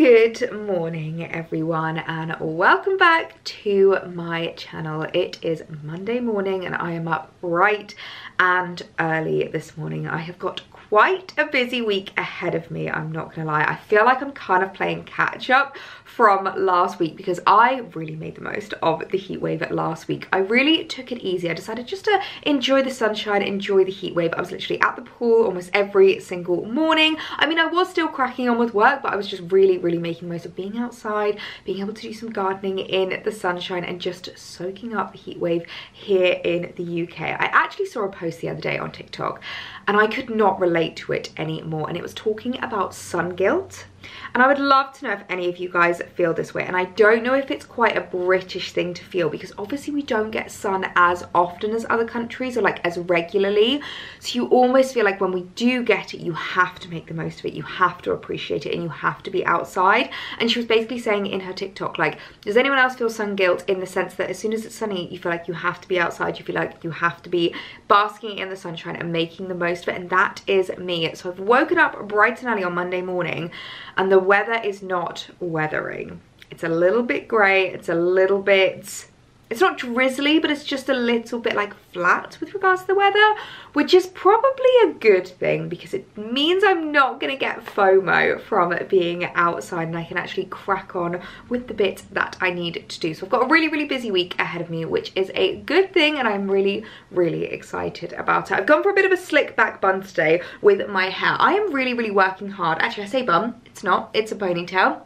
Good morning everyone and welcome back to my channel. It is Monday morning and I am up bright and early this morning. I have got quite a busy week ahead of me, I'm not gonna lie. I feel like I'm kind of playing catch up from last week because I really made the most of the heat wave last week. I really took it easy. I decided just to enjoy the sunshine, enjoy the heat wave. I was literally at the pool almost every single morning. I mean, I was still cracking on with work, but I was just really making the most of being outside, being able to do some gardening in the sunshine and just soaking up the heat wave here in the UK. I actually saw a post the other day on TikTok and I could not relate to it anymore, and it was talking about sun guilt. And I would love to know if any of you guys feel this way. And I don't know if it's quite a British thing to feel because obviously we don't get sun as often as other countries or like as regularly. So you almost feel like when we do get it, you have to make the most of it. You have to appreciate it and you have to be outside. And she was basically saying in her TikTok, like, does anyone else feel sun guilt in the sense that as soon as it's sunny, you feel like you have to be outside. You feel like you have to be basking in the sunshine and making the most of it. And that is me. So I've woken up bright and early on Monday morning and the weather is not weathering. It's a little bit grey, it's a little bit, it's not drizzly, but it's just a little bit like flat with regards to the weather, which is probably a good thing because it means I'm not gonna get FOMO from being outside and I can actually crack on with the bit that I need to do. So I've got a really busy week ahead of me, which is a good thing and I'm really excited about it. I've gone for a bit of a slick back bun today with my hair. I am really working hard. Actually, I say bun, it's not, it's a ponytail.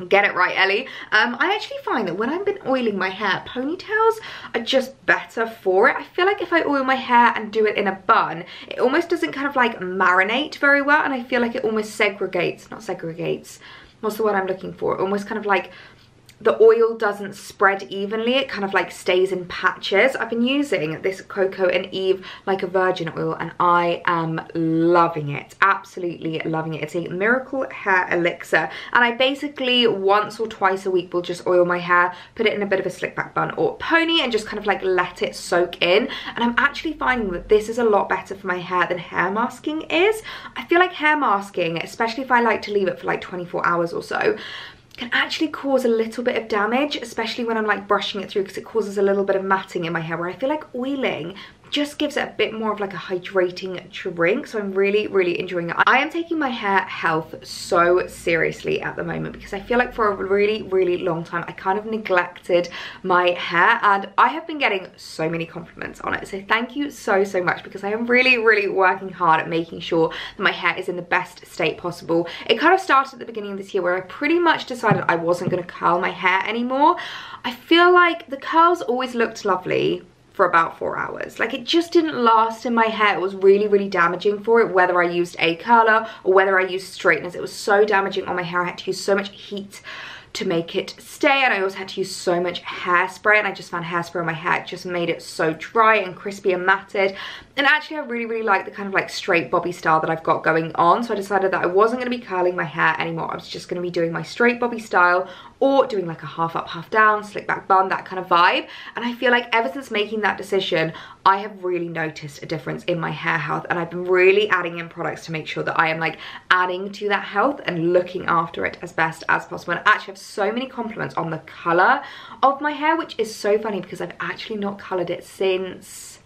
Get it right, Ellie. I actually find that when I've been oiling my hair, ponytails are just better for it. I feel like if I oil my hair and do it in a bun, it almost doesn't kind of like marinate very well, and I feel like it almost segregates, not segregates, what's the word I'm looking for? Almost kind of like the oil doesn't spread evenly, it kind of like stays in patches. I've been using this Cocoa and Eve like a virgin oil and I am loving it, absolutely loving it. It's a miracle hair elixir and I basically once or twice a week will just oil my hair, put it in a bit of a slick back bun or pony and just kind of like let it soak in. And I'm actually finding that this is a lot better for my hair than hair masking is. I feel like hair masking, especially if I like to leave it for like 24 hours or so, can actually cause a little bit of damage, especially when I'm like brushing it through because it causes a little bit of matting in my hair, where I feel like oiling just gives it a bit more of like a hydrating drink. So I'm really enjoying it. I am taking my hair health so seriously at the moment because I feel like for a really long time I kind of neglected my hair and I have been getting so many compliments on it. So thank you so much because I am really working hard at making sure that my hair is in the best state possible. It kind of started at the beginning of this year where I pretty much decided I wasn't going to curl my hair anymore. I feel like the curls always looked lovely for about 4 hours. Like it just didn't last in my hair. It was really damaging for it, whether I used a curler or whether I used straighteners. It was so damaging on my hair. I had to use so much heat to make it stay, and I also had to use so much hairspray, and I just found hairspray on my hair just made it so dry and crispy and matted. And actually I really like the kind of like straight bobby style that I've got going on, so I decided that I wasn't going to be curling my hair anymore. I was just going to be doing my straight bobby style or doing like a half up half down slick back bun, that kind of vibe. And I feel like ever since making that decision I have really noticed a difference in my hair health, and I've been really adding in products to make sure that I am like adding to that health and looking after it as best as possible. And I actually have so many compliments on the colour of my hair, which is so funny because I've actually not coloured it since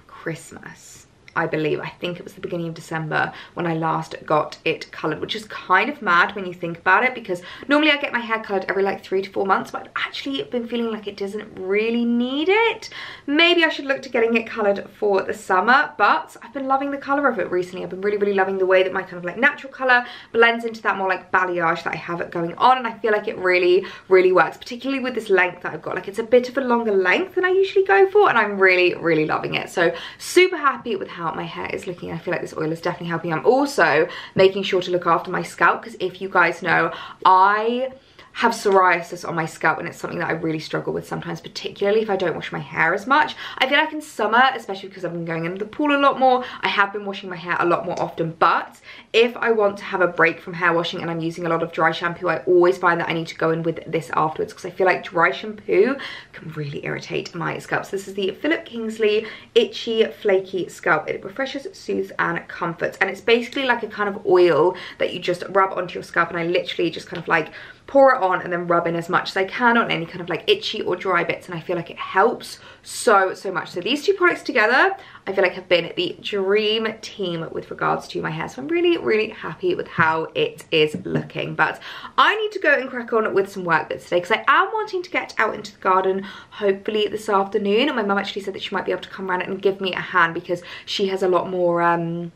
Christmas, I believe. I think it was the beginning of December when I last got it coloured, which is kind of mad when you think about it because normally I get my hair coloured every like 3 to 4 months, but I've actually been feeling like it doesn't really need it. Maybe I should look to getting it coloured for the summer, but I've been loving the colour of it recently. I've been really loving the way that my kind of like natural colour blends into that more like balayage that I have going on, and I feel like it really works, particularly with this length that I've got. Like it's a bit of a longer length than I usually go for, and I'm really loving it. So super happy with how my hair is looking. I feel like this oil is definitely helping. I'm also making sure to look after my scalp because if you guys know, I have psoriasis on my scalp, and it's something that I really struggle with sometimes, particularly if I don't wash my hair as much. I feel like in summer, especially because I've been going into the pool a lot more, I have been washing my hair a lot more often, but if I want to have a break from hair washing and I'm using a lot of dry shampoo, I always find that I need to go in with this afterwards, because I feel like dry shampoo can really irritate my scalp. So this is the Philip Kingsley Itchy Flaky Scalp. It refreshes, soothes and comforts, and it's basically like a kind of oil that you just rub onto your scalp, and I literally just kind of like pour it on and then rub in as much as I can on any kind of like itchy or dry bits, and I feel like it helps so much. So these two products together I feel like have been the dream team with regards to my hair, so I'm really happy with how it is looking. But I need to go and crack on with some work bits today, because I am wanting to get out into the garden hopefully this afternoon, and my mum actually said that she might be able to come around and give me a hand, because she has a lot more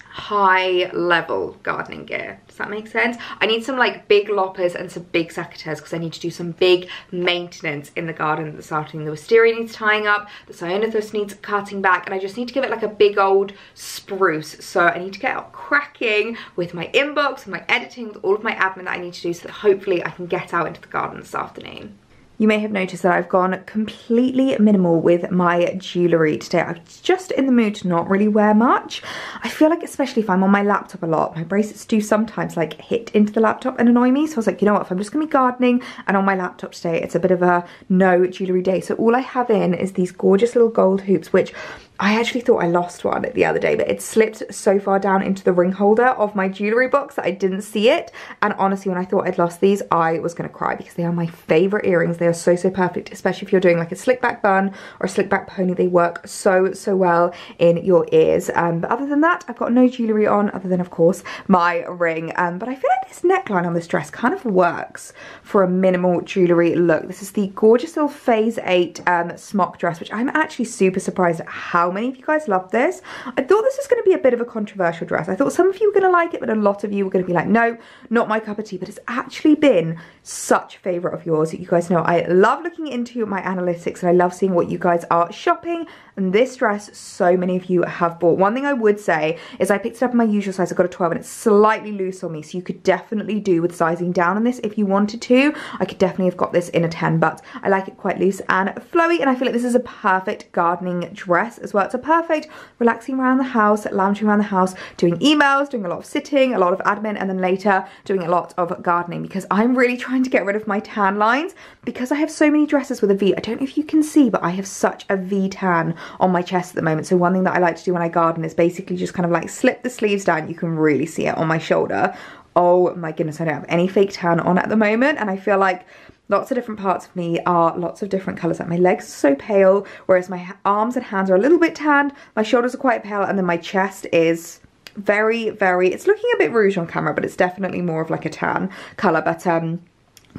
high level gardening gear. Does that make sense? I need some like big loppers and some big secateurs, because I need to do some big maintenance in the garden this afternoon. The wisteria needs tying up, the cyanithus needs cutting back, and I just need to give it like a big old spruce. So I need to get out cracking with my inbox, with my editing, with all of my admin that I need to do, so that hopefully I can get out into the garden this afternoon. You may have noticed that I've gone completely minimal with my jewellery today. I'm just in the mood to not really wear much. I feel like, especially if I'm on my laptop a lot, my bracelets do sometimes like hit into the laptop and annoy me. So I was like, you know what, if I'm just gonna be gardening and on my laptop today, it's a bit of a no jewellery day. So all I have in is these gorgeous little gold hoops, which I actually thought I lost one the other day, but it slipped so far down into the ring holder of my jewellery box that I didn't see it. And honestly, when I thought I'd lost these, I was gonna cry, because they are my favourite earrings. They are so perfect, especially if you're doing like a slick back bun or a slick back pony. They work so well in your ears. But other than that, I've got no jewellery on, other than of course my ring. But I feel like this neckline on this dress kind of works for a minimal jewellery look. This is the gorgeous little Phase 8 smock dress, which I'm actually super surprised at how many of you guys love this. I thought this was going to be a bit of a controversial dress. I thought some of you were going to like it, but a lot of you were going to be like, no, not my cup of tea. But it's actually been such a favourite of yours. You guys know I love looking into my analytics, and I love seeing what you guys are shopping, and this dress so many of you have bought. One thing I would say is I picked it up in my usual size. I got a 12 and it's slightly loose on me, so you could definitely do with sizing down on this if you wanted to. I could definitely have got this in a 10, but I like it quite loose and flowy, and I feel like this is a perfect gardening dress as well. It's a perfect relaxing around the house, lounging around the house, doing emails, doing a lot of sitting, a lot of admin, and then later doing a lot of gardening, because I'm really trying to get rid of my tan lines, because I have so many dresses with a V. I don't know if you can see, but I have such a V tan on my chest at the moment. So one thing that I like to do when I garden is basically just kind of like slip the sleeves down. You can really see it on my shoulder. Oh my goodness, I don't have any fake tan on at the moment, and I feel like lots of different parts of me are lots of different colours. Like my legs are so pale, whereas my arms and hands are a little bit tanned, my shoulders are quite pale, and then my chest is very, it's looking a bit rouge on camera, but it's definitely more of like a tan colour. But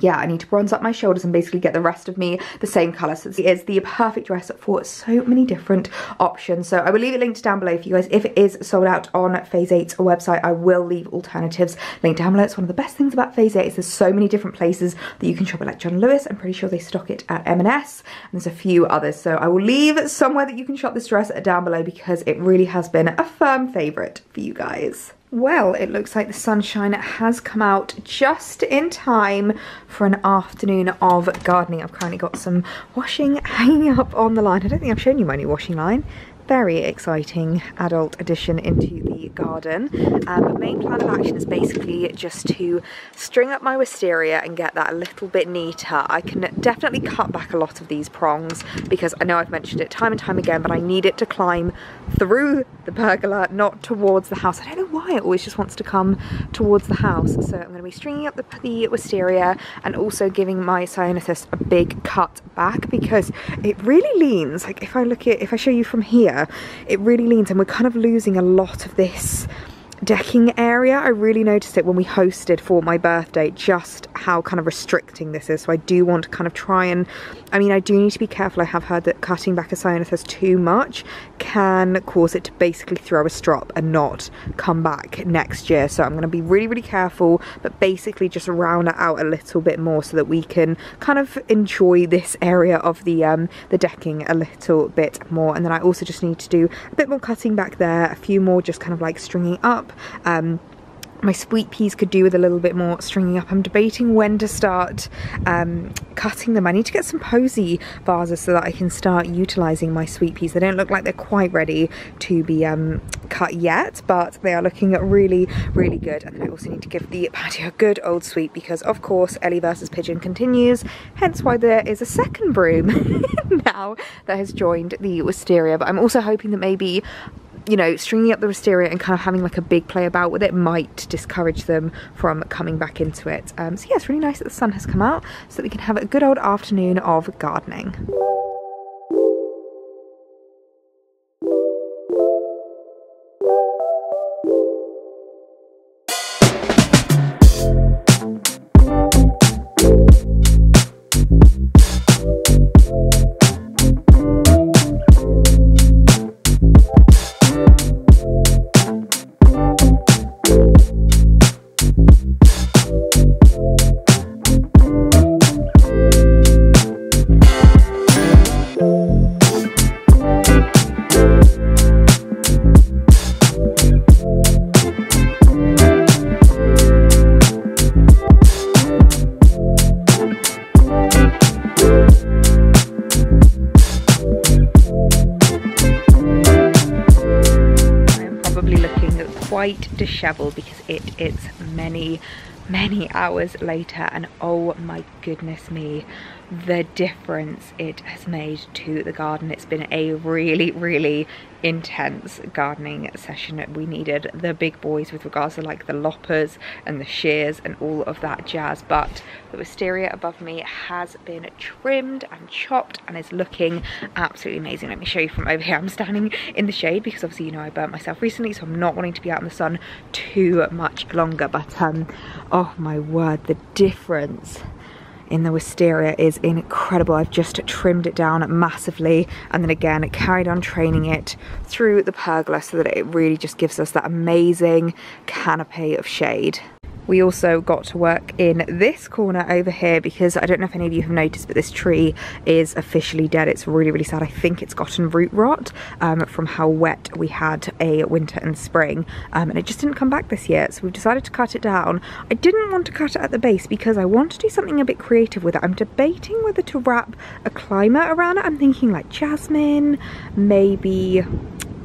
yeah, I need to bronze up my shoulders and basically get the rest of me the same colour. So it is the perfect dress for so many different options. So I will leave it linked down below for you guys. If it is sold out on Phase 8's website, I will leave alternatives linked down below. It's one of the best things about Phase 8 is there's so many different places that you can shop it, like John Lewis. I'm pretty sure they stock it at M&S, and there's a few others. So I will leave somewhere that you can shop this dress down below, because it really has been a firm favourite for you guys. Well, it looks like the sunshine has come out just in time for an afternoon of gardening. I've currently got some washing hanging up on the line. I don't think I've shown you my new washing line. Very exciting adult addition into the garden. The main plan of action is basically just to string up my wisteria and get that a little bit neater. I can definitely cut back a lot of these prongs, because I know I've mentioned it time and time again, but I need it to climb through the pergola, not towards the house. I don't know why it always just wants to come towards the house. So I'm going to be stringing up the wisteria and also giving my cyanithus a big cut back, because it really leans. Like if I show you from here, it really leans, and we're kind of losing a lot of this decking area. I really noticed it when we hosted for my birthday, just how kind of restricting this is. So I do want to kind of try and, I mean, I do need to be careful. I have heard that cutting back a cyanithus too much can cause it to basically throw a strop and not come back next year. So I'm going to be really careful, but basically just round it out a little bit more so that we can kind of enjoy this area of the decking a little bit more. And then I also just need to do a bit more cutting back there, a few more just kind of like stringing up. My sweet peas could do with a little bit more stringing up. I'm debating when to start cutting them. I need to get some posy vases so that I can start utilising my sweet peas. They don't look like they're quite ready to be cut yet, but they are looking really, really good. And I also need to give the patio a good old sweep because, of course, Ellie versus Pigeon continues, hence why there is a second broom now that has joined the wisteria. But I'm also hoping that maybe, you know, stringing up the wisteria and kind of having like a big play about with it might discourage them from coming back into it. So yeah, it's really nice that the sun has come out so that we can have a good old afternoon of gardening. Quite disheveled because it is many hours later, and oh my goodness me, the difference it has made to the garden. It's been a really intense gardening session. We needed the big boys with regards to like the loppers and the shears and all of that jazz, but the wisteria above me has been trimmed and chopped and is looking absolutely amazing. Let me show you from over here. I'm standing in the shade because obviously, you know, I burnt myself recently, so I'm not wanting to be out in the sun too much longer, but oh my word, the difference in the wisteria is incredible. I've just trimmed it down massively and then again carried on training it through the pergola so that it really just gives us that amazing canopy of shade. We also got to work in this corner over here because I don't know if any of you have noticed, but this tree is officially dead. It's really sad. I think it's gotten root rot from how wet we had a winter and spring, and it just didn't come back this year, so we've decided to cut it down. I didn't want to cut it at the base because I want to do something a bit creative with it. I'm debating whether to wrap a climber around it. I'm thinking like jasmine, maybe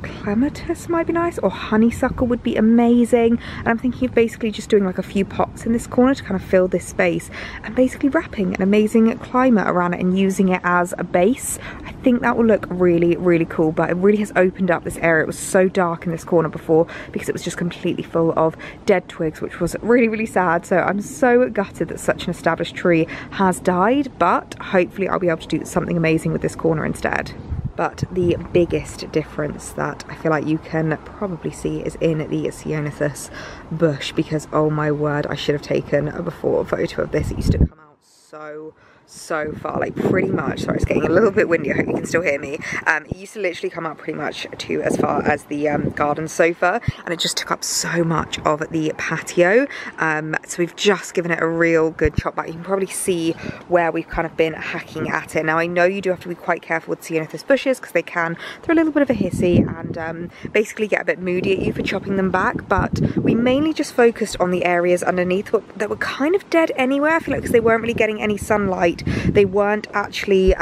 clematis might be nice, or honeysuckle would be amazing, and I'm thinking of basically just doing like a few pots in this corner to kind of fill this space and basically wrapping an amazing climber around it and using it as a base. I think that will look really cool, but it really has opened up this area. It was so dark in this corner before because it was just completely full of dead twigs, which was really sad. So I'm so gutted that such an established tree has died, but hopefully I'll be able to do something amazing with this corner instead. But the biggest difference that I feel like you can probably see is in the ceanothus bush, because oh my word, I should have taken a before photo of this. It used to come out so far, like pretty much, sorry, it's getting a little bit windy, I hope you can still hear me. It used to literally come out pretty much to as far as the garden sofa, and it just took up so much of the patio. So we've just given it a real good chop back. You can probably see where we've kind of been hacking at it. Now I know you do have to be quite careful with ceanothus bushes because they can throw a little bit of a hissy and basically get a bit moody at you for chopping them back, but we mainly just focused on the areas underneath that were kind of dead anyway. I feel like because they weren't really getting any sunlight, they weren't actually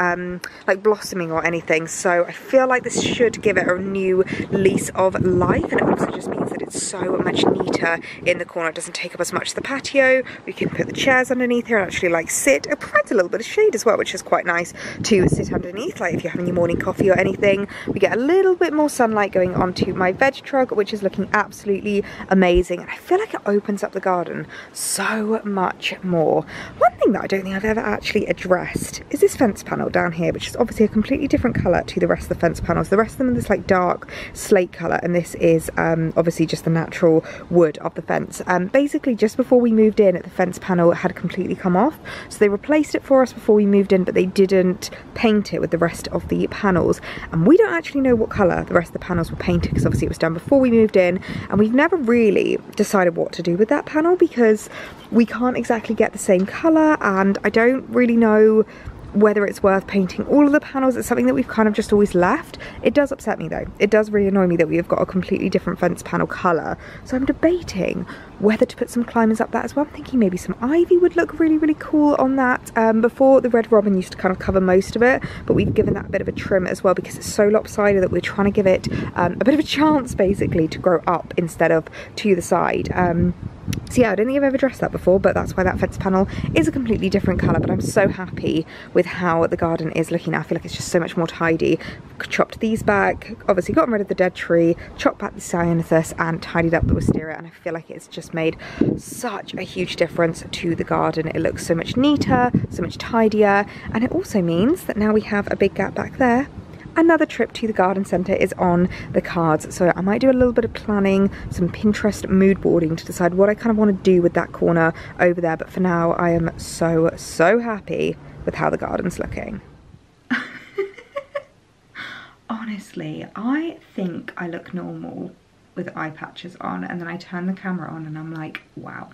like blossoming or anything, so I feel like this should give it a new lease of life, and it also just means that it's so much neater in the corner. It doesn't take up as much of the patio. We can put the chairs underneath here and actually like sit. It provides a little bit of shade as well, which is quite nice to sit underneath, like if you're having your morning coffee or anything. We get a little bit more sunlight going onto my veg truck, which is looking absolutely amazing, and I feel like it opens up the garden so much more. One thing that I don't think I've ever actually addressed is this fence panel down here, which is obviously a completely different colour to the rest of the fence panels. The rest of them are this like dark slate colour, and this is obviously just the natural wood of the fence. Basically just before we moved in, the fence panel had completely come off, so they replaced it for us before we moved in, but they didn't paint it with the rest of the panels, and we don't actually know what colour the rest of the panels were painted because obviously it was done before we moved in, and we've never really decided what to do with that panel because we can't exactly get the same colour, and I don't really know whether it's worth painting all of the panels. It's something that we've kind of just always left. It does upset me though. It does really annoy me that we have got a completely different fence panel colour. So I'm debating whether to put some climbers up that as well. I'm thinking maybe some ivy would look really, really cool on that. Before, the red robin used to kind of cover most of it, but we've given that a bit of a trim as well because it's so lopsided that we're trying to give it a bit of a chance basically to grow up instead of to the side. So yeah, I don't think I've ever dressed that before, but that's why that fence panel is a completely different colour. But I'm so happy with how the garden is looking now. I feel like it's just so much more tidy. Chopped these back, obviously gotten rid of the dead tree, chopped back the cyanthus and tidied up the wisteria, and I feel like it's just made such a huge difference to the garden. It looks so much neater, so much tidier, and it also means that now we have a big gap back there. Another trip to the garden centre is on the cards, so I might do a little bit of planning, some Pinterest mood boarding to decide what I kind of want to do with that corner over there. But for now, I am so happy with how the garden's looking. Honestly, I think I look normal with eye patches on, and then I turn the camera on and I'm like, wow.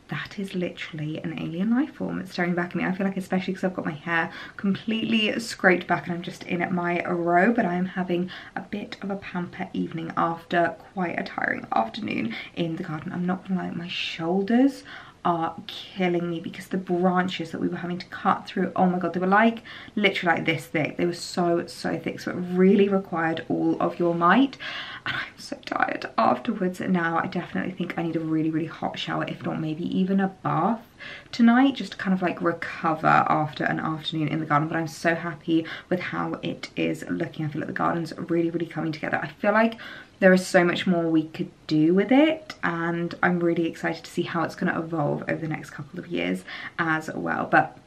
That is literally an alien life form. It's staring back at me. I feel like, especially because I've got my hair completely scraped back and I'm just in my row, but I am having a bit of a pamper evening after quite a tiring afternoon in the garden. I'm not gonna lie, my shoulders are killing me because the branches that we were having to cut through, oh my god, they were like literally like this thick. They were so thick, so it really required all of your might, and I'm so tired afterwards. Now I definitely think I need a really hot shower, if not maybe even a bath tonight, just to kind of like recover after an afternoon in the garden. But I'm so happy with how it is looking. I feel like the garden's really coming together. I feel like there is so much more we could do with it, and I'm really excited to see how it's going to evolve over the next couple of years as well. But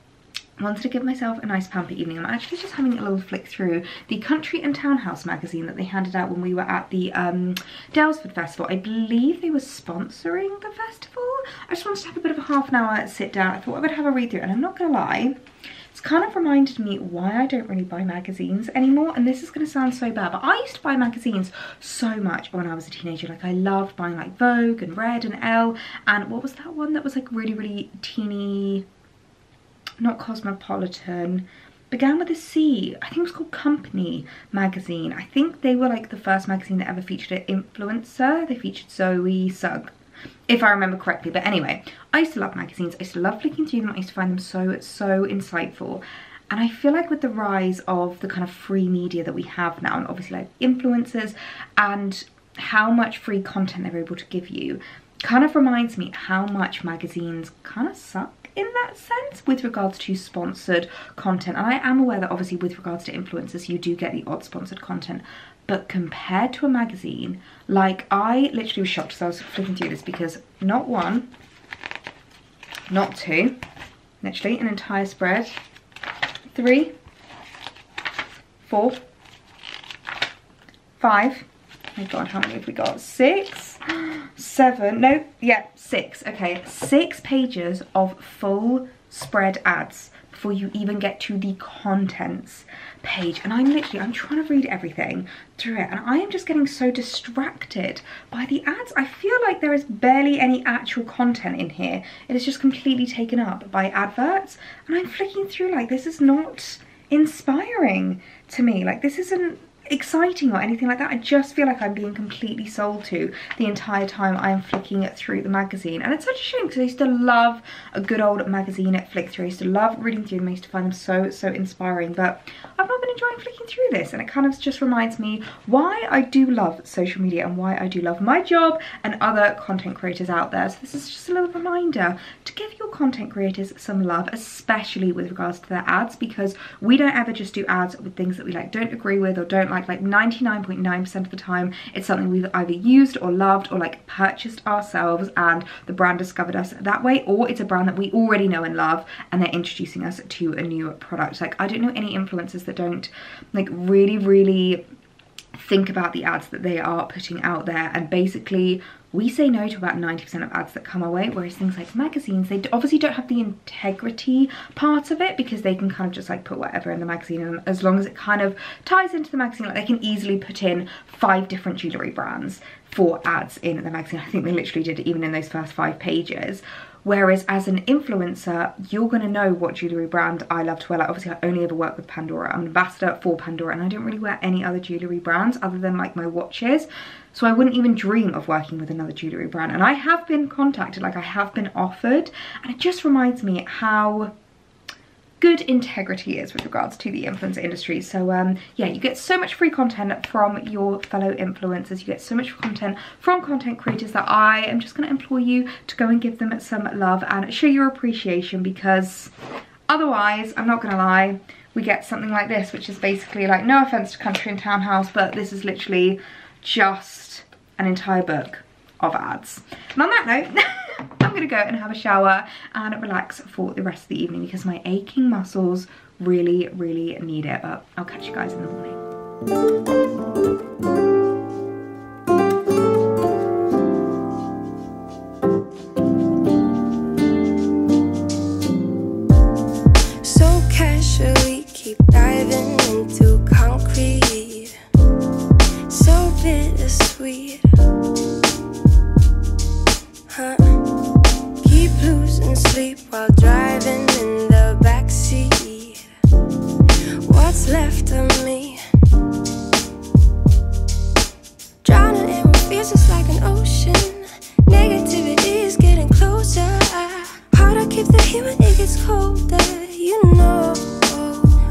I wanted to give myself a nice pamper evening. I'm actually just having a little flick through the Country and Townhouse magazine that they handed out when we were at the Dalesford Festival. I believe they were sponsoring the festival. I just wanted to have a bit of a half an hour sit down. I thought I would have a read through, and I'm not gonna lie, it's kind of reminded me why I don't really buy magazines anymore. And this is going to sound so bad, but I used to buy magazines so much when I was a teenager. Like, I loved buying like Vogue and Red and Elle, and what was that one that was like really teeny, not Cosmopolitan, began with a C. I think it was called Company magazine. I think they were like the first magazine that ever featured an influencer. They featured Zoe Sugg, if I remember correctly. But anyway, I used to love magazines. I used to love flicking through them. I used to find them so insightful. And I feel like with the rise of the kind of free media that we have now, and obviously like influencers and how much free content they're able to give you, kind of reminds me how much magazines kind of suck in that sense with regards to sponsored content. And I am aware that obviously with regards to influencers, you do get the odd sponsored content, but compared to a magazine, like, I literally was shocked as I was flicking through this, because not one, not two, literally an entire spread, 3, 4, 5, oh my god, how many have we got? 6, 7, no, yeah, 6, okay, 6 pages of full spread ads before you even get to the contents page. And I'm trying to read everything through it, and I am just getting so distracted by the ads. I feel like there is barely any actual content in here. It is just completely taken up by adverts, and I'm flicking through like, this is not inspiring to me. Like, this isn't exciting or anything like that. I just feel like I'm being completely sold to the entire time I am flicking through the magazine. And it's such a shame, because I used to love a good old magazine at flick through. I used to love reading through them. I used to find them so inspiring, but I've not been enjoying flicking through this, and it kind of just reminds me why I do love social media and why I do love my job and other content creators out there. So this is just a little reminder to give your content creators some love, especially with regards to their ads, because we don't ever just do ads with things that we like don't agree with or don't like 99.9% of the time it's something we've either used or loved or like purchased ourselves and the brand discovered us that way, or it's a brand that we already know and love and they're introducing us to a new product. Like, I don't know any influencers that don't like really think about the ads that they are putting out there, and basically we say no to about 90% of ads that come our way, whereas things like magazines, they obviously don't have the integrity part of it, because they can kind of just like put whatever in the magazine, and as long as it kind of ties into the magazine, like they can easily put in 5 different jewellery brands for ads in the magazine. I think they literally did it even in those first 5 pages. Whereas as an influencer, you're going to know what jewellery brand I love to wear. Like obviously I only ever work with Pandora. I'm an ambassador for Pandora and I don't really wear any other jewellery brands other than like my watches. So I wouldn't even dream of working with another jewellery brand. And I have been contacted, like I have been offered. And it just reminds me how good integrity is with regards to the influencer industry. So yeah, you get so much free content from your fellow influencers, you get so much content from content creators that I am just going to implore you to go and give them some love and show your appreciation, because otherwise, I'm not going to lie, we get something like this, which is basically like, no offense to Country and Townhouse, but this is literally just an entire book of ads. And on that note, I'm gonna go and have a shower and relax for the rest of the evening because my aching muscles really, really need it. But I'll catch you guys in the morning. So casually keep diving into concrete, so bittersweet. Keep losing sleep while driving in the backseat. What's left of me? Drowning in what feels just like an ocean. Negativity is getting closer. Hard to keep the heat when it gets colder, you know.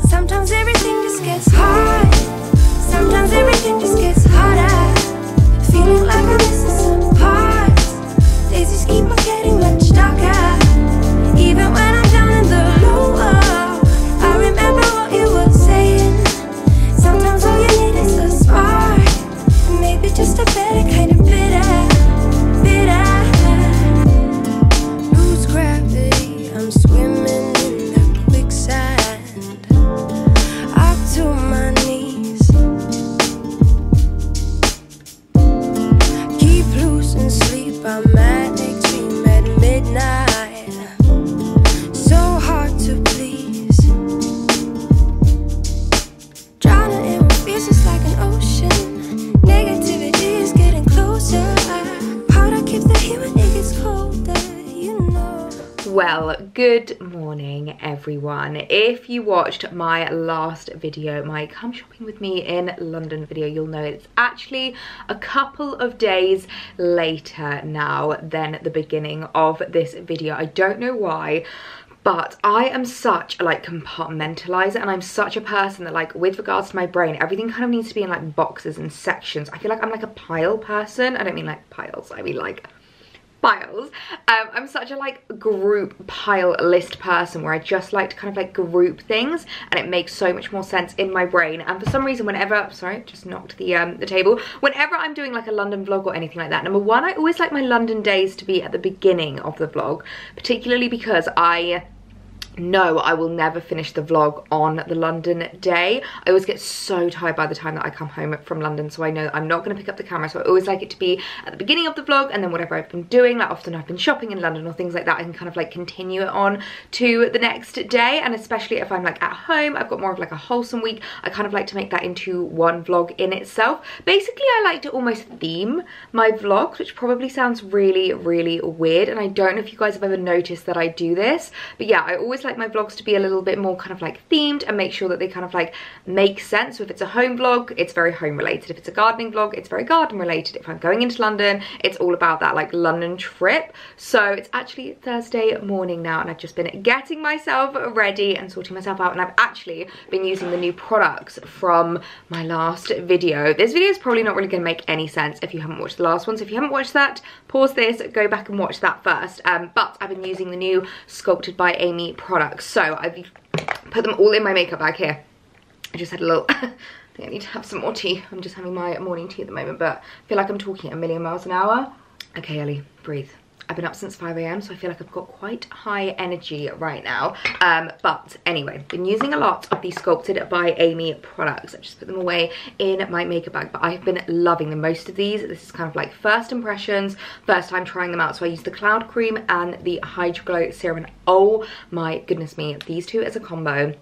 Sometimes everything just gets hard. Sometimes everything just gets harder. Feeling like I'm missing some parts. Days just keep on getting much darker. Even when I'm down in the lower, I remember what you were saying. Sometimes all you need is a spark, and maybe just a better kind of bitter. Lose gravity, I'm swimming in the quicksand. Up to my knees. Keep losing sleep, I'm manic, dream at midnight. So hard to please. Drowning in what feels just like an ocean. Negativity is getting closer. Hard to keep the heat when it gets colder, you know. Well, good morning everyone. If you watched my last video, my come shopping with me in London video, you'll know it's actually a couple of days later now than the beginning of this video. I don't know why, but I am such a like compartmentalizer, and I'm such a person that like with regards to my brain, everything kind of needs to be in like boxes and sections. I feel like I'm like a pile person. I don't mean like piles, I mean like files. I'm such a like group pile list person where I just like to kind of like group things, and it makes so much more sense in my brain. And for some reason, whenever, sorry, just knocked the table, whenever I'm doing like a London vlog or anything like that, number one, I always like my London days to be at the beginning of the vlog, particularly because I know I will never finish the vlog on the London day. I always get so tired by the time that I come home from London, so I know that I'm not going to pick up the camera, so I always like it to be at the beginning of the vlog, and then whatever I've been doing, like often I've been shopping in London or things like that, I can kind of like continue it on to the next day. And especially if I'm like at home, I've got more of like a wholesome week, I kind of like to make that into one vlog in itself. Basically, I like to almost theme my vlogs, which probably sounds really, really weird, and I don't know if you guys have ever noticed that I do this, but yeah, I always like my vlogs to be a little bit more kind of like themed and make sure that they kind of like make sense. So if it's a home vlog, it's very home related. If it's a gardening vlog, it's very garden related. If I'm going into London, it's all about that like London trip. So it's actually Thursday morning now, and I've just been getting myself ready and sorting myself out, and I've actually been using the new products from my last video. This video is probably not really going to make any sense if you haven't watched the last one, so if you haven't watched that, pause this, go back and watch that first. But I've been using the new Sculpted by Amy products. So I've put them all in my makeup bag here. I just had a little, I think I need to have some more tea. I'm just having my morning tea at the moment, but I feel like I'm talking at a million miles an hour. Okay, Ellie, breathe. I've been up since 5 AM, so I feel like I've got quite high energy right now. But anyway, been using a lot of these Sculpted by Amy products. I just put them away in my makeup bag, but I've been loving them. Most of these, this is kind of like first impressions, first time trying them out. So I used the Cloud Cream and the Hydro Glow Serum, and oh my goodness me, these two as a combo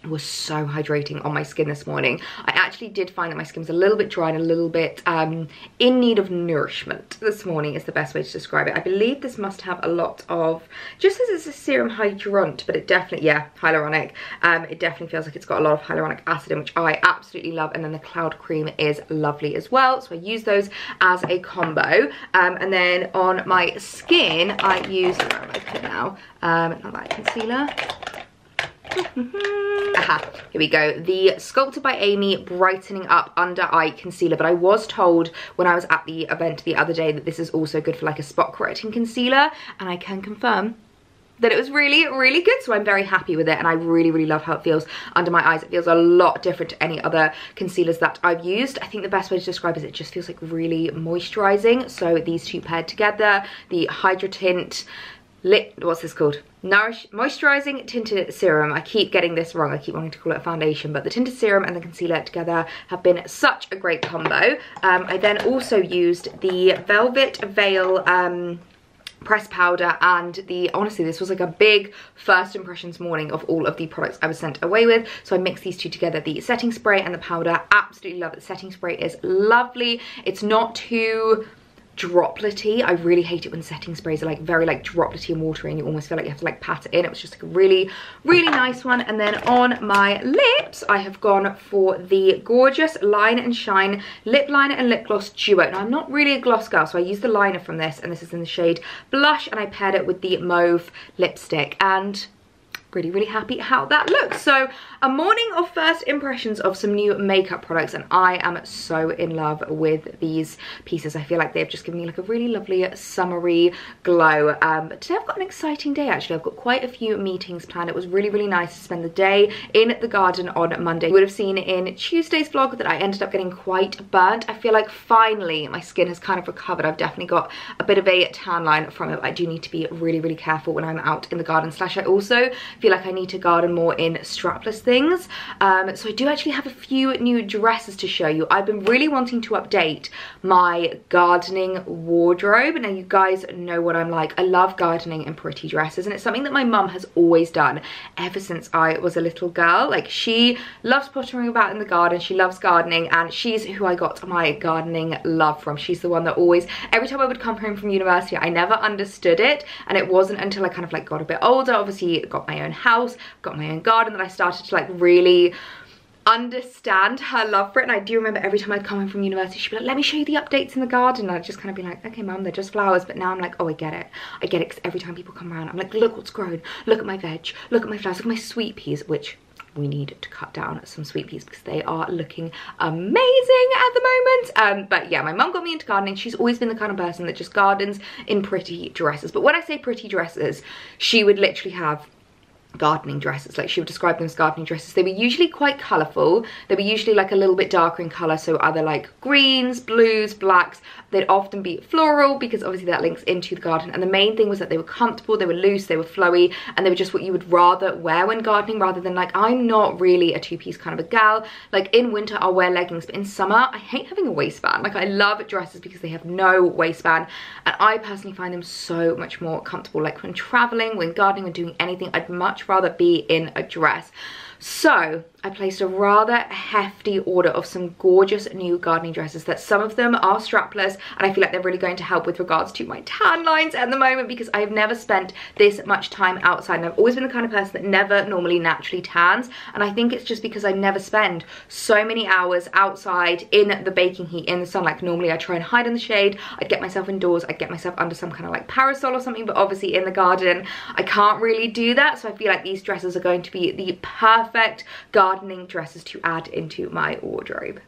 was so hydrating on my skin this morning. I actually did find that my skin was a little bit dry and a little bit in need of nourishment this morning is the best way to describe it. I believe this must have a lot of, just as it's a serum hydrant, but it definitely, yeah, hyaluronic. It definitely feels like it's got a lot of hyaluronic acid in, which I absolutely love. And then the cloud cream is lovely as well. So I use those as a combo. And then on my skin, I use, where am I put it now? Not that concealer. Aha, here we go. The Sculpted by Amy Brightening Up Under Eye Concealer. But I was told when I was at the event the other day that this is also good for like a spot correcting concealer. And I can confirm that it was really, really good. So I'm very happy with it. And I really, really love how it feels under my eyes. It feels a lot different to any other concealers that I've used. I think the best way to describe it is it just feels like really moisturizing. So these two paired together, the Hydra Tint what's this called? Moisturizing Tinted Serum. I keep getting this wrong. I keep wanting to call it a foundation, but the tinted serum and the concealer together have been such a great combo. I then also used the Velvet Veil pressed powder, and honestly this was like a big first impressions morning of all of the products I was sent away with. So I mixed these two together, the setting spray and the powder. Absolutely love it. The setting spray is lovely. It's not too dropletty. I really hate it when setting sprays are like very like dropletty and watery and you almost feel like you have to like pat it in. It was just like a really, really nice one. And then on my lips, I have gone for the gorgeous Line and Shine Lip Liner and Lip Gloss Duo. Now I'm not really a gloss girl, so I used the liner from this, and this is in the shade Blush, and I paired it with the mauve lipstick, and really, really happy how that looks. So a morning of first impressions of some new makeup products, and I am so in love with these pieces. I feel like they've just given me like a really lovely summery glow. But today I've got an exciting day actually. I've got quite a few meetings planned. It was really, really nice to spend the day in the garden on Monday. You would have seen in Tuesday's vlog that I ended up getting quite burnt. I feel like finally my skin has kind of recovered. I've definitely got a bit of a tan line from it. I do need to be really, really careful when I'm out in the garden. Slash I also feel like I need to garden more in strapless things. So I do actually have a few new dresses to show you. I've been really wanting to update my gardening wardrobe. Now you guys know what I'm like. I love gardening in pretty dresses, and it's something that my mum has always done ever since I was a little girl. Like, she loves pottering about in the garden, she loves gardening, and she's who I got my gardening love from. She's the one that always, every time I would come home from university, I never understood it, and it wasn't until I kind of like got a bit older, obviously got my own house, got my own garden, that I started to like really understand her love for it. And I do remember every time I'd come home from university, she'd be like, let me show you the updates in the garden, and I'd just kind of be like, okay mum, they're just flowers. But now I'm like, oh, I get it, because every time people come around, I'm like, look what's grown, look at my veg, look at my flowers, look at my sweet peas, which we need to cut down some sweet peas because they are looking amazing at the moment. But yeah, my mum got me into gardening. She's always been the kind of person that just gardens in pretty dresses. But when I say pretty dresses, she would literally have gardening dresses. Like, she would describe them as gardening dresses. They were usually quite colourful. They were usually like a little bit darker in colour, so either like greens, blues, blacks. They'd often be floral because obviously that links into the garden. And the main thing was that they were comfortable, they were loose, they were flowy, and they were just what you would rather wear when gardening, rather than like, I'm not really a two-piece kind of a gal. Like, in winter I'll wear leggings, but in summer I hate having a waistband. Like, I love dresses because they have no waistband, and I personally find them so much more comfortable. Like, when traveling, when gardening, when doing anything, I'd much rather be in a dress. So I placed a rather hefty order of some gorgeous new gardening dresses. That some of them are strapless, and I feel like they're really going to help with regards to my tan lines at the moment, because I've never spent this much time outside, and I've always been the kind of person that never normally naturally tans, and I think it's just because I never spend so many hours outside in the baking heat, in the sun. Like, normally I try and hide in the shade, I'd get myself indoors, I'd get myself under some kind of like parasol or something, but obviously in the garden I can't really do that. So I feel like these dresses are going to be the perfect gardening dresses to add into my wardrobe.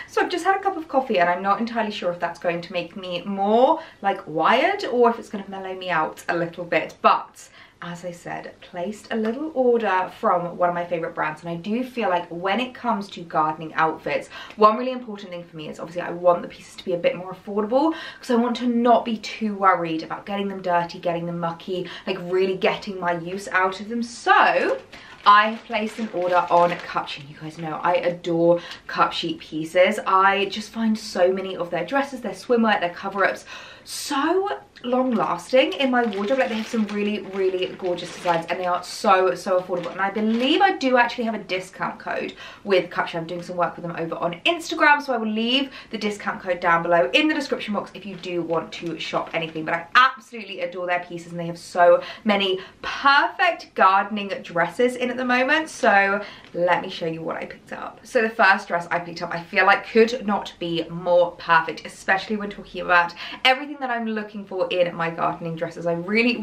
So I've just had a cup of coffee, and I'm not entirely sure if that's going to make me more like wired or if it's going to mellow me out a little bit, but as I said, placed a little order from one of my favorite brands. And I do feel like when it comes to gardening outfits, one really important thing for me is obviously I want the pieces to be a bit more affordable, because I want to not be too worried about getting them dirty, getting them mucky, like really getting my use out of them. So I placed an order on Cupshe. You guys know I adore Cupshe pieces. I just find so many of their dresses, their swimwear, their cover-ups so long lasting in my wardrobe. Like, they have some really, really gorgeous designs, and they are so affordable. And I believe I do actually have a discount code with Cupshe. I'm doing some work with them over on Instagram, so I will leave the discount code down below in the description box if you do want to shop anything. But I absolutely adore their pieces, and they have so many perfect gardening dresses in at the moment. So let me show you what I picked up. So the first dress I picked up, I feel like could not be more perfect, especially when talking about everything that I'm looking for in my gardening dresses. I really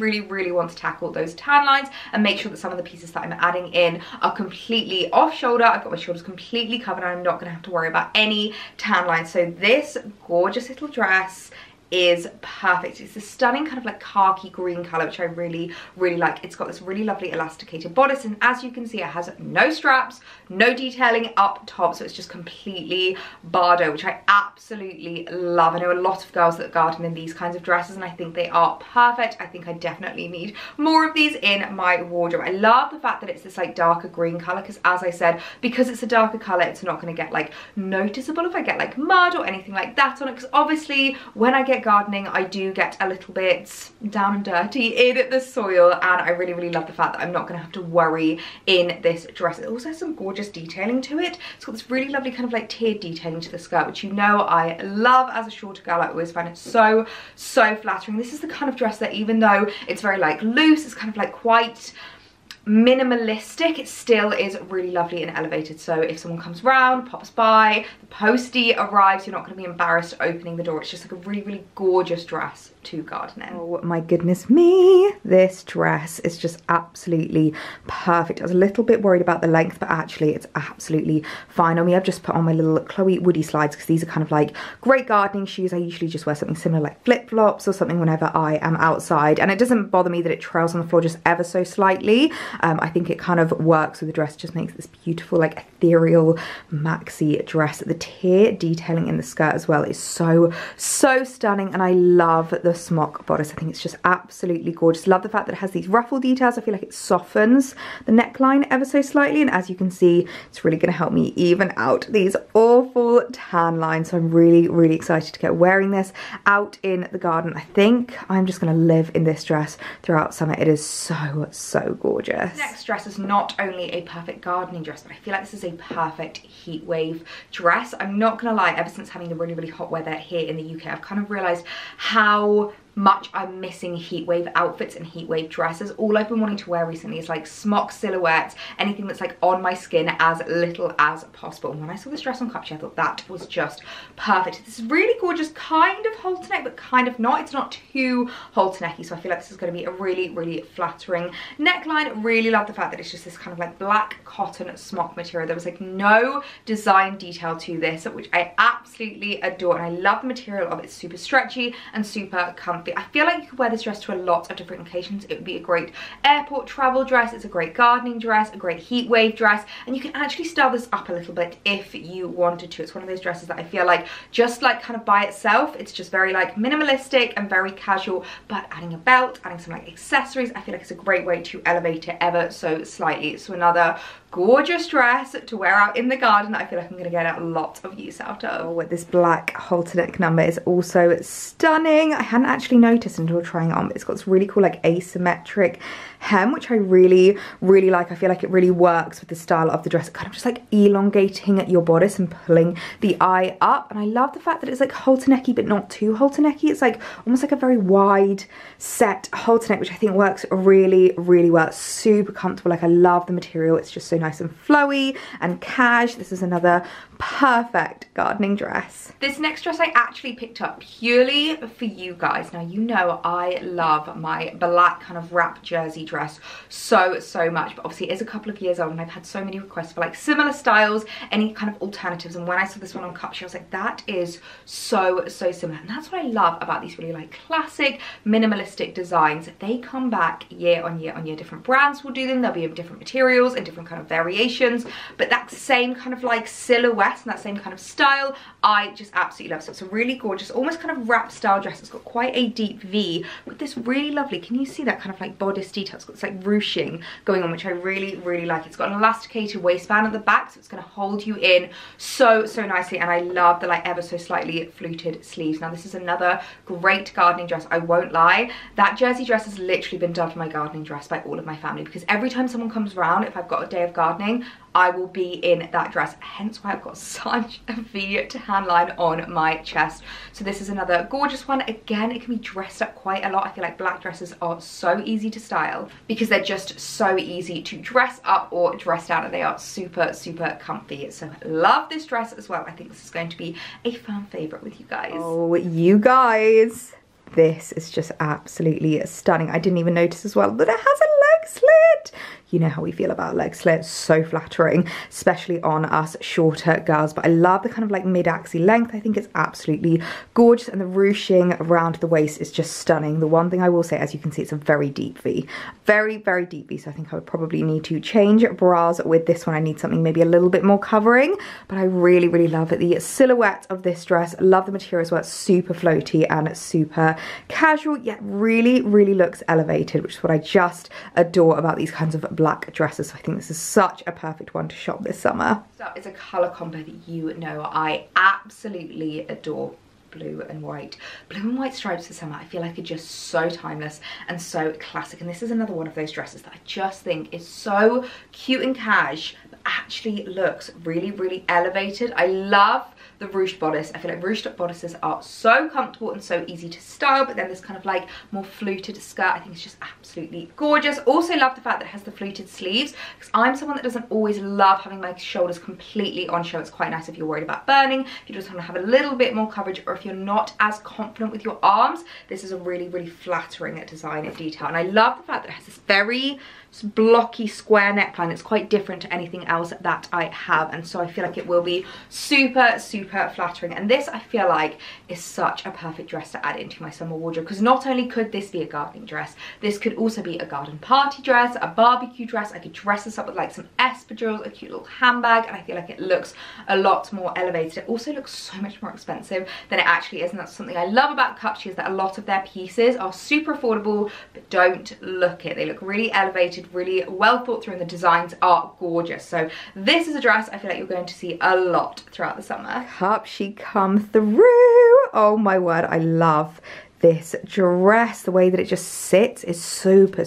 want to tackle those tan lines and make sure that some of the pieces that I'm adding in are completely off shoulder. I've got my shoulders completely covered, and I'm not going to have to worry about any tan lines. So this gorgeous little dress is perfect. It's a stunning kind of like khaki green color, which I really like. It's got this really lovely elasticated bodice, and as you can see, it has no straps, no detailing up top, so it's just completely bardo, which I absolutely love. I know a lot of girls that garden in these kinds of dresses, and I think they are perfect. I think I definitely need more of these in my wardrobe. I love the fact that it's this like darker green color, because as I said, because it's a darker color, it's not going to get like noticeable if I get like mud or anything like that on it, because obviously when I get gardening, I do get a little bit down and dirty in the soil, and I really love the fact that I'm not going to have to worry in this dress. It also has some gorgeous detailing to it. It's got this really lovely kind of like tiered detailing to the skirt, which you know I love as a shorter girl. I always find it so flattering. This is the kind of dress that, even though it's very like loose, it's kind of like quite minimalistic, it still is really lovely and elevated. So if someone comes round, pops by, the postie arrives, you're not going to be embarrassed opening the door. It's just like a really gorgeous dress to garden in. Oh my goodness me, this dress is just absolutely perfect. I was a little bit worried about the length, but actually it's absolutely fine on me. I've just put on my little Chloe Woody slides, because these are kind of like great gardening shoes. I usually just wear something similar like flip-flops or something whenever I am outside, and it doesn't bother me that it trails on the floor just ever so slightly. I think it kind of works with the dress, just makes this beautiful like ethereal maxi dress. The tier detailing in the skirt as well is so stunning, and I love the smock bodice. I think it's just absolutely gorgeous. Love the fact that it has these ruffle details. I feel like it softens the neckline ever so slightly, and as you can see, it's really going to help me even out these awful tan lines. So I'm really excited to get wearing this out in the garden. I think I'm just going to live in this dress throughout summer. It is so gorgeous. This next dress is not only a perfect gardening dress, but I feel like this is a perfect heat wave dress. I'm not gonna lie, ever since having the really hot weather here in the UK, I've kind of realized how much I'm missing heat wave outfits and heat wave dresses. All I've been wanting to wear recently is like smock silhouettes, anything that's like on my skin as little as possible. And when I saw this dress on Cupshe, I thought that was just perfect. This is really gorgeous, kind of halter neck, but kind of not. It's not too halter necky, so I feel like this is going to be a really flattering neckline. Really love the fact that it's just this kind of like black cotton smock material. There was like no design detail to this, which I absolutely adore, and I love the material of it. It's super stretchy and super comfy. I feel like you could wear this dress to a lot of different occasions. It would be a great airport travel dress, it's a great gardening dress, a great heat wave dress, and you can actually style this up a little bit if you wanted to. It's one of those dresses that I feel like just like kind of by itself, it's just very like minimalistic and very casual, but adding a belt, adding some like accessories, I feel like it's a great way to elevate it ever so slightly. So another gorgeous dress to wear out in the garden. I feel like I'm going to get a lot of use out of. Oh, this black halter neck number is also stunning. I hadn't actually noticed until trying it on, but it's got this really cool like asymmetric hem, which I really like. I feel like it really works with the style of the dress. It kind of just like elongating your bodice and pulling the eye up, and I love the fact that it's like halter necky but not too halter necky. It's like almost like a very wide set halter neck, which I think works really well. It's super comfortable. Like I love the material. It's just so nice and flowy and cash. This is another perfect gardening dress. This next dress I actually picked up purely for you guys. Now you know I love my black kind of wrap jersey dress so much, but obviously it is a couple of years old, and I've had so many requests for like similar styles, any kind of alternatives, and when I saw this one on Cupshe, I was like, that is so similar. And that's what I love about these really like classic minimalistic designs. They come back year on year. Different brands will do them, they'll be of different materials and different kind of variations, but that same kind of like silhouette and that same kind of style I just absolutely love. So it's a really gorgeous, almost kind of wrap style dress. It's got quite a deep V with this really lovely, can you see that kind of like bodice detail? It's got this like ruching going on, which I really, really like. It's got an elasticated waistband at the back, so it's going to hold you in so nicely. And I love the like ever so slightly fluted sleeves. Now this is another great gardening dress, I won't lie. That jersey dress has literally been dubbed my gardening dress by all of my family, because every time someone comes around, if I've got a day of gardening, I will be in that dress, hence why I've got such a V tan line on my chest. So this is another gorgeous one. Again, it can be dressed up quite a lot. I feel like black dresses are so easy to style because they're just so easy to dress up or dress down, and they are super comfy. So love this dress as well. I think this is going to be a fan favorite with you guys. Oh, you guys, this is just absolutely stunning. I didn't even notice as well that it has a leg slit. You know how we feel about leg slits, so flattering, especially on us shorter girls. But I love the kind of like mid-axle length. I think it's absolutely gorgeous, and the ruching around the waist is just stunning. The one thing I will say, as you can see, it's a very deep V, very deep V. So I think I would probably need to change bras with this one. I need something maybe a little bit more covering, but I really love it. The silhouette of this dress, love the material as well. It's super floaty and super casual, yet really looks elevated, which is what I just adore about these kinds of black dresses. So I think this is such a perfect one to shop this summer. So it's a colour combo that you know I absolutely adore. Blue and white stripes for summer, I feel like are just so timeless and so classic. And this is another one of those dresses that I just think is so cute and cash, but actually looks really elevated. I love the ruched bodice. I feel like ruched bodices are so comfortable and so easy to style, but then this kind of like more fluted skirt, I think it's just absolutely gorgeous. Also love the fact that it has the fluted sleeves, because I'm someone that doesn't always love having my shoulders completely on show. It's quite nice if you're worried about burning, if you just want to have a little bit more coverage, or if you're not as confident with your arms. This is a really flattering design and detail. And I love the fact that it has this very blocky square neckline. It's quite different to anything else that I have, and so I feel like it will be super flattering. And this, I feel like, is such a perfect dress to add into my summer wardrobe, because not only could this be a gardening dress, this could also be a garden party dress, a barbecue dress. I could dress this up with like some espadrilles, a cute little handbag, and I feel like it looks a lot more elevated. It also looks so much more expensive than it actually is, and that's something I love about Cupshe, is that a lot of their pieces are super affordable, but don't look it. They look really elevated, really well thought through, and the designs are gorgeous. So this is a dress I feel like you're going to see a lot throughout the summer. Cupshe come through. Oh my word, I love this dress. The way that it just sits is super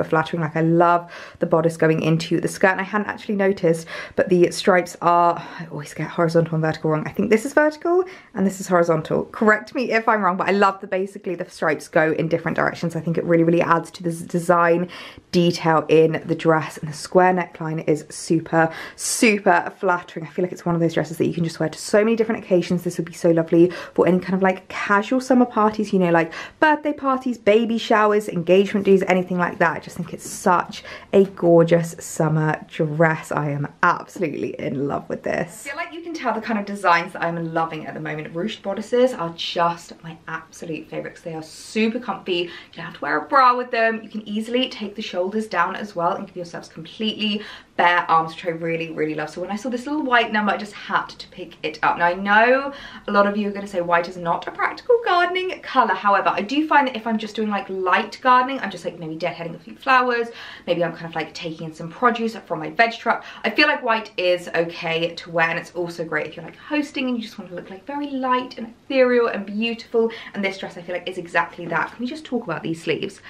flattering. Like, I love the bodice going into the skirt, and I hadn't actually noticed, but the stripes are, I always get horizontal and vertical wrong. I think this is vertical and this is horizontal. Correct me if I'm wrong, but I love that basically the stripes go in different directions. I think it really adds to this design detail in the dress, and the square neckline is super flattering. I feel like it's one of those dresses that you can just wear to so many different occasions. This would be so lovely for any kind of like casual summer parties, you know, like birthday parties, baby showers, engagement dues, anything like that. I just think it's such a gorgeous summer dress. I am absolutely in love with this. I feel like you can tell the kind of designs that I'm loving at the moment. Ruched bodices are just my absolute favorite, because they are super comfy. You don't have to wear a bra with them. You can easily take the shoulders down as well and give yourselves completely bare arms, which I really love. So when I saw this little white number, I just had to pick it up. Now, I know a lot of you are going to say white is not a practical gardening colour. However, I do find that if I'm just doing like light gardening, I'm just like maybe deadheading a few flowers, maybe I'm kind of like taking in some produce from my veg truck, I feel like white is okay to wear. And it's also great if you're like hosting and you just want to look like very light and ethereal and beautiful, and this dress I feel like is exactly that. Can we just talk about these sleeves?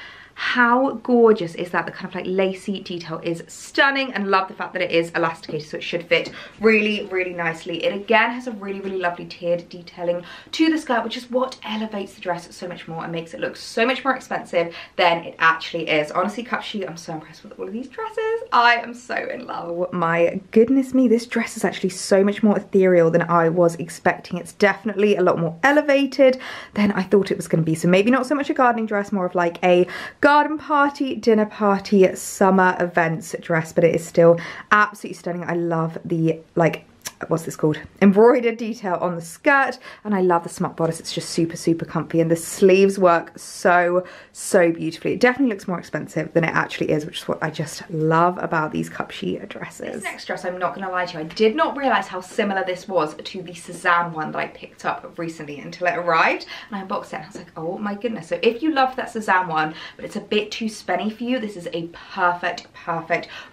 How gorgeous is that? The kind of like lacy detail is stunning, and love the fact that it is elasticated, so it should fit really nicely. It again has a really lovely tiered detailing to the skirt, which is what elevates the dress so much more and makes it look so much more expensive than it actually is. Honestly, Cupshe, I'm so impressed with all of these dresses. I am so in love. Oh my goodness me, this dress is actually so much more ethereal than I was expecting. It's definitely a lot more elevated than I thought it was going to be. So maybe not so much a gardening dress, more of like a garden party, dinner party, summer events dress, but it is still absolutely stunning. I love the like what's this called? Embroidered detail on the skirt, and I love the smock bodice. It's just super, super comfy, and the sleeves work so, so beautifully. It definitely looks more expensive than it actually is, which is what I just love about these Cupshe dresses. This next dress, I'm not gonna lie to you, I did not realize how similar this was to the Suzanne one that I picked up recently until it arrived, and I unboxed it and I was like, oh my goodness. So if you love that Suzanne one, but it's a bit too spenny for you, this is a perfect,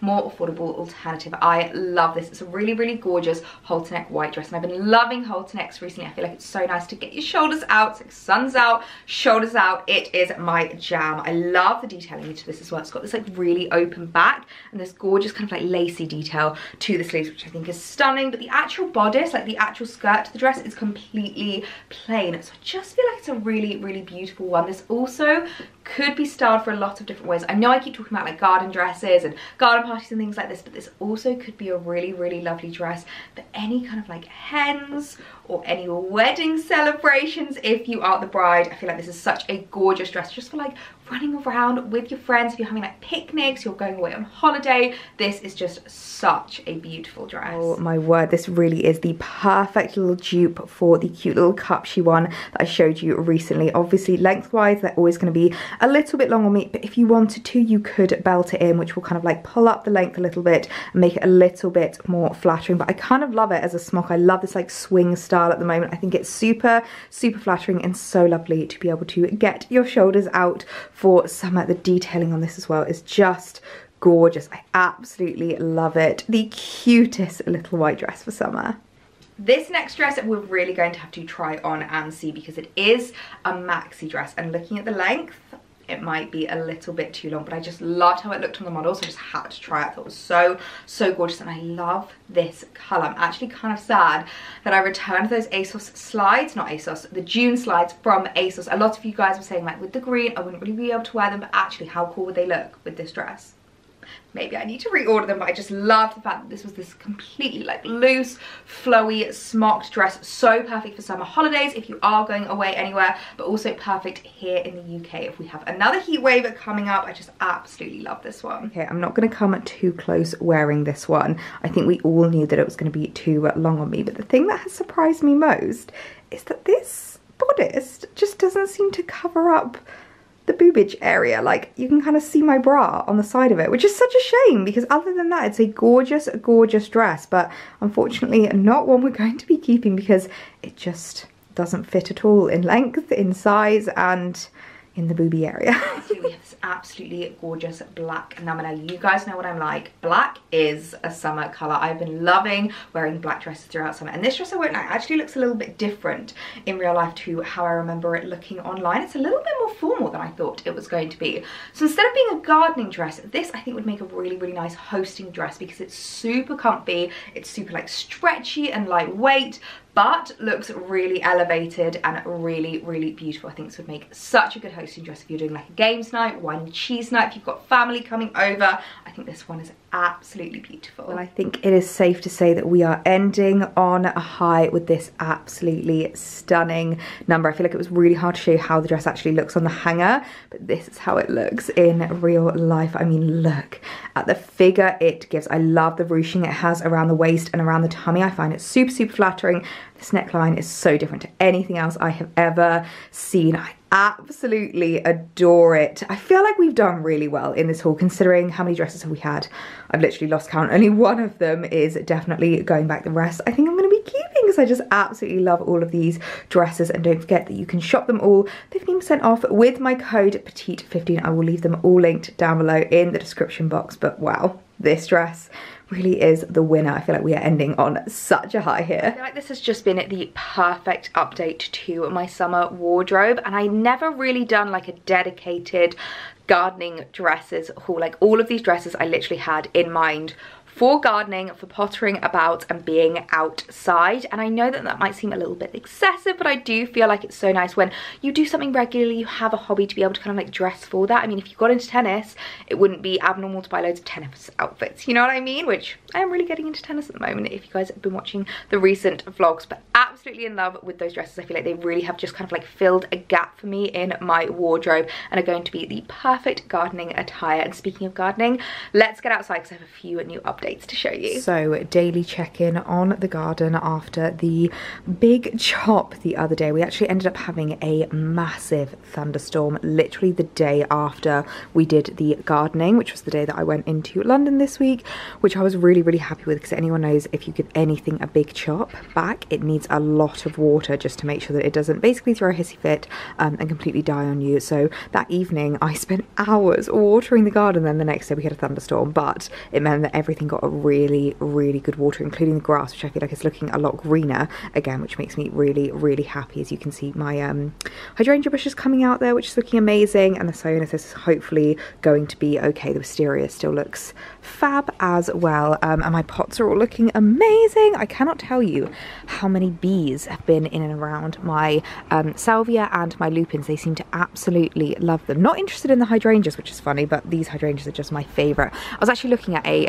more affordable alternative. I love this. It's a really, really gorgeous halter neck white dress, and I've been loving halter necks recently. I feel like it's so nice to get your shoulders out. It's like sun's out, shoulders out. It is my jam. I love the detailing to this as well. It's got this like really open back and this gorgeous kind of like lacy detail to the sleeves, which I think is stunning, but the actual bodice, like the actual skirt to the dress, is completely plain. So I just feel like it's a really, really beautiful one. This also could be styled for a lot of different ways. I know I keep talking about like garden dresses and garden parties and things like this, but this also could be a really, really lovely dress for any kind of like hens or any wedding celebrations if you are the bride. I feel like this is such a gorgeous dress just for like running around with your friends. If you're having like picnics, you're going away on holiday, this is just such a beautiful dress. Oh my word, this really is the perfect little dupe for the cute little Cupshe one that I showed you recently. Obviously lengthwise they're always going to be a little bit long on me, but if you wanted to, you could belt it in, which will kind of like pull up the length a little bit and make it a little bit more flattering. But I kind of love it as a smock. I love this like swing style at the moment. I think it's super, super flattering and so lovely to be able to get your shoulders out for summer. The detailing on this as well is just gorgeous. I absolutely love it. The cutest little white dress for summer. This next dress we're really going to have to try on and see because it is a maxi dress, and looking at the length, it might be a little bit too long, but I just loved how it looked on the model, so I just had to try it. I thought it was so, so gorgeous, and I love this colour. I'm actually kind of sad that I returned those ASOS slides, not ASOS, the June slides from ASOS. A lot of you guys were saying like with the green, I wouldn't really be able to wear them, but actually how cool would they look with this dress? Maybe I need to reorder them, but I just love the fact that this was this completely like loose, flowy, smocked dress. So perfect for summer holidays if you are going away anywhere, but also perfect here in the UK if we have another heat wave coming up. I just absolutely love this one. Okay, I'm not going to come too close wearing this one. I think we all knew that it was going to be too long on me, but the thing that has surprised me most is that this bodice just doesn't seem to cover up the boobage area. Like you can kind of see my bra on the side of it, which is such a shame because other than that it's a gorgeous, gorgeous dress, but unfortunately not one we're going to be keeping because it just doesn't fit at all in length, in size, and in the booby area. So we have this absolutely gorgeous black number. Now you guys know what I'm like. Black is a summer colour. I've been loving wearing black dresses throughout summer, and this dress I won't lie actually looks a little bit different in real life to how I remember it looking online. It's a little bit more formal than I thought it was going to be. So instead of being a gardening dress, this I think would make a really, really nice hosting dress because it's super comfy, it's super like stretchy and lightweight, but looks really elevated and really, really beautiful. I think this would make such a good hosting dress if you're doing like a games night, wine and cheese night, if you've got family coming over. I think this one is absolutely beautiful. Well, I think it is safe to say that we are ending on a high with this absolutely stunning number. I feel like it was really hard to show you how the dress actually looks on the hanger, but this is how it looks in real life. I mean, look at the figure it gives. I love the ruching it has around the waist and around the tummy. I find it super, super flattering. This neckline is so different to anything else I have ever seen. I absolutely adore it. I feel like we've done really well in this haul considering how many dresses have we had. I've literally lost count. Only one of them is definitely going back. The rest I think I'm going to be keeping because I just absolutely love all of these dresses. And don't forget that you can shop them all 15% off with my code PETITE15. I will leave them all linked down below in the description box. But wow, this dress really is the winner. I feel like we are ending on such a high here. I feel like this has just been the perfect update to my summer wardrobe, and I never really done like a dedicated gardening dresses haul. Like all of these dresses I literally had in mind for gardening, for pottering about and being outside. And I know that that might seem a little bit excessive, but I do feel like it's so nice when you do something regularly, you have a hobby, to be able to kind of like dress for that. I mean, if you got into tennis, it wouldn't be abnormal to buy loads of tennis outfits, you know what I mean? Which I am really getting into tennis at the moment, if you guys have been watching the recent vlogs. But absolutely in love with those dresses. I feel like they really have just kind of like filled a gap for me in my wardrobe and are going to be the perfect gardening attire. And speaking of gardening, let's get outside because I have a few new updates updates to show you. So daily check-in on the garden after the big chop the other day. We actually ended up having a massive thunderstorm literally the day after we did the gardening, which was the day that I went into London this week, which I was really, really happy with, because anyone knows if you give anything a big chop back, it needs a lot of water just to make sure that it doesn't basically throw a hissy fit and completely die on you. So that evening I spent hours watering the garden. Then the next day we had a thunderstorm, but it meant that everything got a really, really good water, including the grass, which I feel like is looking a lot greener again, which makes me really, really happy. As you can see, my hydrangea bush is coming out there, which is looking amazing, and the Cyanus is hopefully going to be okay. The wisteria still looks fab as well, and my pots are all looking amazing. I cannot tell you how many bees have been in and around my salvia and my lupins. They seem to absolutely love them. Not interested in the hydrangeas, which is funny, but these hydrangeas are just my favourite. I was actually looking at a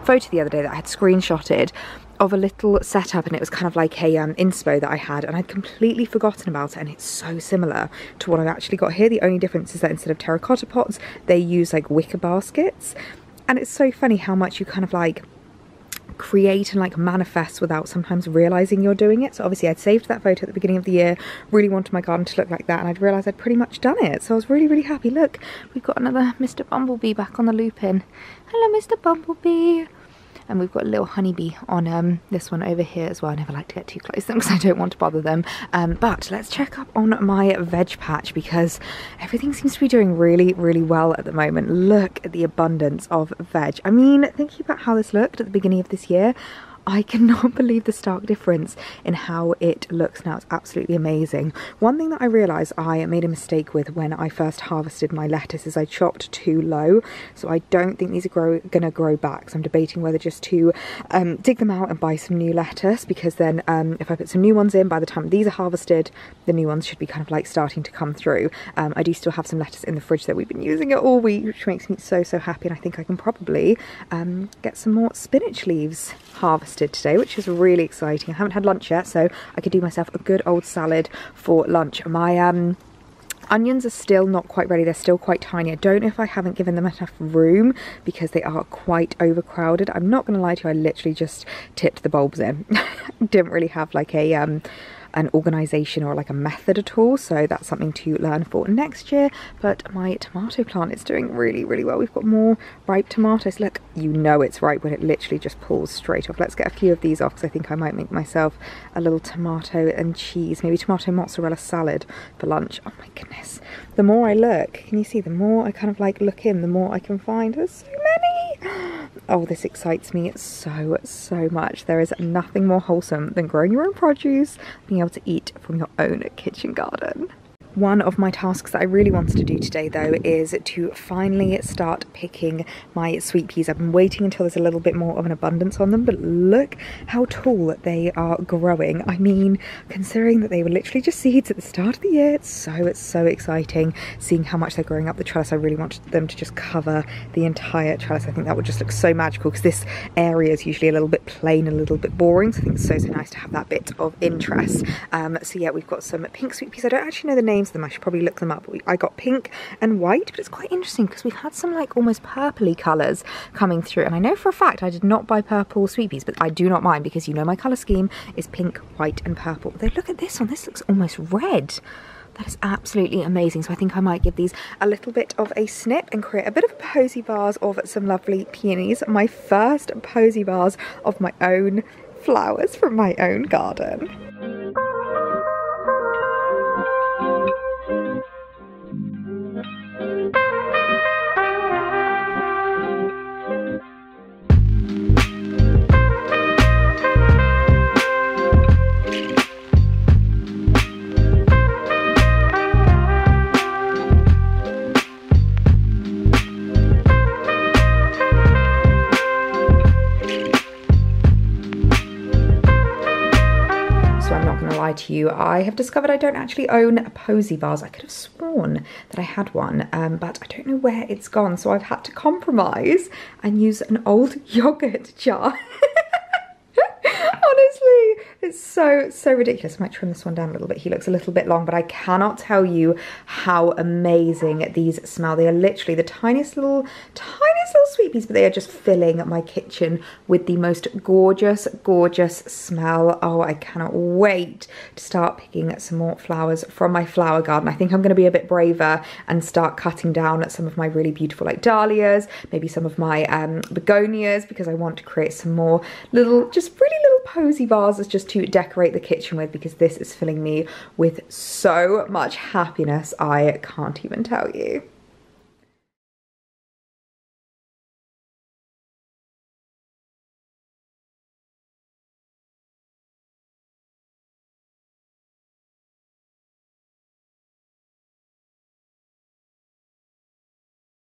photo the other day that I had screenshotted of a little setup, and it was kind of like a inspo that I had, and I'd completely forgotten about it, and it's so similar to what I've actually got here. The only difference is that instead of terracotta pots, they use like wicker baskets, and it's so funny how much you kind of like create and like manifest without sometimes realizing you're doing it. So obviously I'd saved that photo at the beginning of the year, really wanted my garden to look like that, and I'd realized I'd pretty much done it. So I was really, really happy. Look, we've got another Mr. Bumblebee back on the lupin. Hello, Mr. Bumblebee. And we've got a little honeybee on this one over here as well. I never like to get too close to them because I don't want to bother them. But let's check up on my veg patch, because everything seems to be doing really, really well at the moment. Look at the abundance of veg. I mean, thinking about how this looked at the beginning of this year, I cannot believe the stark difference in how it looks now. It's absolutely amazing. One thing that I realised I made a mistake with when I first harvested my lettuce is I chopped too low. So I don't think these are going to grow back. So I'm debating whether just to dig them out and buy some new lettuce, because then if I put some new ones in, by the time these are harvested, the new ones should be kind of like starting to come through. I do still have some lettuce in the fridge that we've been using it all week, which makes me so, so happy. And I think I can probably get some more spinach leaves harvested today, which is really exciting. I haven't had lunch yet, so I could do myself a good old salad for lunch. My onions are still not quite ready. They're still quite tiny. I don't know if I haven't given them enough room because they are quite overcrowded. I'm not going to lie to you, I literally just tipped the bulbs in. Didn't really have like a an organisation or like a method at all, so that's something to learn for next year. But my tomato plant is doing really, really well. We've got more ripe tomatoes. Look, you know it's ripe when it literally just pulls straight off. Let's get a few of these off, because I think I might make myself a little tomato and cheese, maybe tomato mozzarella salad for lunch. Oh my goodness, the more I look, can you see, the more I kind of like look in, the more I can find. There's so many. Oh, this excites me so, so much. There is nothing more wholesome than growing your own produce, being able to eat from your own kitchen garden. One of my tasks that I really wanted to do today, though, is to finally start picking my sweet peas. I've been waiting until there's a little bit more of an abundance on them, but look how tall they are growing. I mean, considering that they were literally just seeds at the start of the year, it's so exciting seeing how much they're growing up the trellis. I really wanted them to just cover the entire trellis. I think that would just look so magical, because this area is usually a little bit plain, a little bit boring, so I think it's so nice to have that bit of interest. So yeah, we've got some pink sweet peas. I don't actually know the names of them. I should probably look them up. I got pink and white, but it's quite interesting because we've had some like almost purpley colours coming through, and I know for a fact I did not buy purple sweet peas, but I do not mind, because you know my colour scheme is pink, white and purple. Though look at this one, this looks almost red. That is absolutely amazing. So I think I might give these a little bit of a snip and create a bit of a posy vase of some lovely peonies. My first posy vase of my own flowers from my own garden. To you, I have discovered I don't actually own a posy vase. I could have sworn that I had one, but I don't know where it's gone, so I've had to compromise and use an old yogurt jar. Honestly, It's so ridiculous. I might trim this one down a little bit. He looks a little bit long, but I cannot tell you how amazing these smell. They are literally the tiniest little sweet peas, but they are just filling my kitchen with the most gorgeous smell. Oh, I cannot wait to start picking some more flowers from my flower garden. I think I'm going to be a bit braver and start cutting down some of my really beautiful like dahlias, maybe some of my begonias, because I want to create some more little, just really little posy vases just to decorate the kitchen with, because this is filling me with so much happiness I can't even tell you.